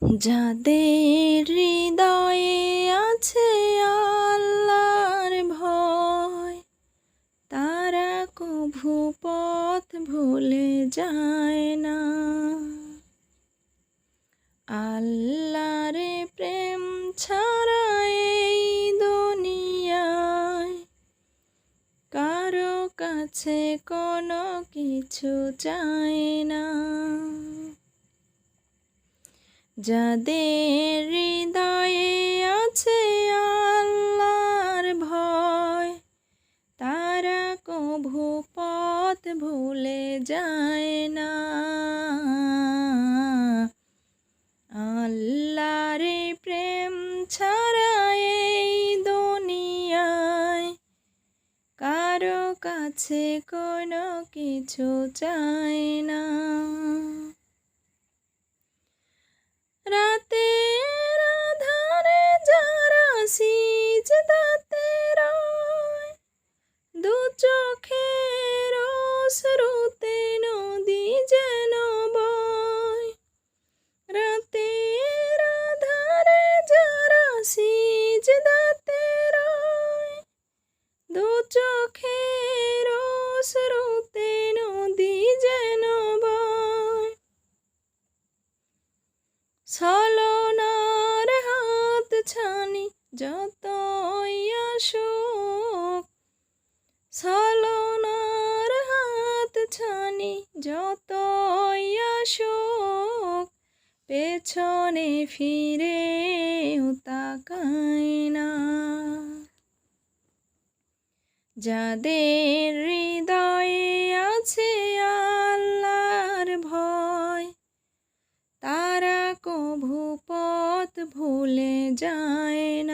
যাদের হৃদয়ে আছে আল্লাহর ভয়, তারা কভু পথ ভুলে যায় না। আল্লাহর প্রেম ছাড়া এই দুনিয়ায় কারো কাছে কোনো কিছু চায় না। যাদের হৃদয়ে আছে আল্লাহর ভয়, তারা কভু পথ ভুলে যায় না। আল্লাহর প্রেম ছাড়া এই দুনিয়ায় কারো কাছে কোনো কিছু চায় না। রাতের আঁধারে যারা সিজদাতে রয়, দু চোখের অশ্রুতে নদী যেন বয়। রাতের আঁধারে যারা সিজদাতে রয়, দু চোখের অশ্রুতে নদী যেন বয়। ছলনার হাত ছানি যতই আসুক, ছলনার হাত ছানি যতই আসুক, পেছনে ফিরেও তাকায় না। যাদের হৃদয়ে আছে আল্লাহর ভয়, তারা কভু পথ ভুলে যায় না।